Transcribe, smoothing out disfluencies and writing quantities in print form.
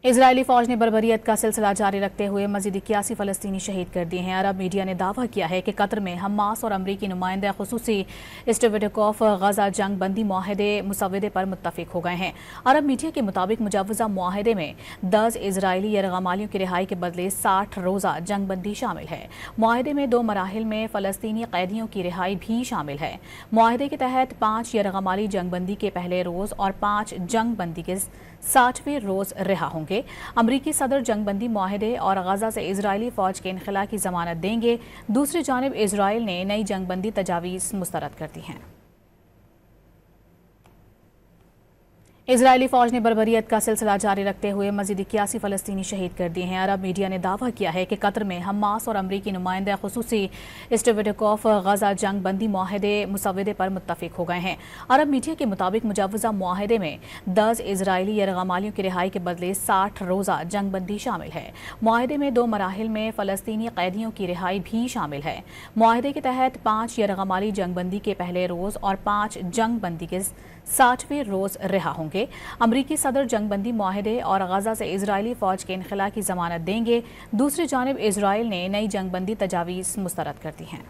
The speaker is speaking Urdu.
اسرائیلی فوج نے بربریت کا سلسلہ جاری رکھتے ہوئے مزید 81 فلسطینی شہید کر دیے ہیں۔ عرب میڈیا نے دعویٰ کیا ہے کہ قطر میں حماس اور امریکی نمائندہ خصوصی اسٹویٹکوف غزہ جنگ بندی معاہدے مسودے پر متفق ہو گئے ہیں۔ عرب میڈیا کے مطابق مجوزہ معاہدے میں 10 اسرائیلی یرغمالیوں کی رہائی کے بدلے 60 روزہ جنگ بندی شامل ہے۔ معاہدے میں 2 مراحل میں فلسطینی قیدیوں کی رہائی بھی شامل ہے۔ معاہدے کے تحت 5 یرغمالی جنگ بندی کے پہلے روز اور 5 جنگ بندی کے 60ویں روز رہا ہوں گے۔ امریکی صدر جنگ بندی معاہدے اور غزہ سے اسرائیلی فوج کے انخلاء کی ضمانت دیں گے۔ دوسری جانب اسرائیل نے نئی جنگ بندی تجاویز مسترد کر دی ہیں۔ اسرائیلی فوج نے بربریت کا سلسلہ جاری رکھتے ہوئے مزید 81 فلسطینی شہید کر دیے ہیں۔ عرب میڈیا نے دعویٰ کیا ہے کہ قطر میں حماس اور امریکی نمائندہ خصوصی اسٹویٹکوف غزہ جنگ بندی معاہدے مسودے پر متفق ہو گئے ہیں۔ عرب میڈیا کے مطابق مجوزہ معاہدے میں 10 اسرائیلی یرغمالیوں کی رہائی کے بدلے 60 روزہ جنگ بندی شامل ہے۔ معاہدے میں 2 مراحل میں فلسطینی قیدیوں کی رہائی بھی شامل ہے۔ معاہدے کے تحت 5 یرغمالی جنگ بندی کے پہلے روز اور 5 جنگ بندی کے 60ویں روز رہا ہوں گے۔ امریکی صدر جنگ بندی معاہدے اور غزہ سے اسرائیلی فوج کے انخلاء کی ضمانت دیں گے۔ دوسری جانب اسرائیل نے نئی جنگ بندی تجاویز مسترد کر دی ہیں۔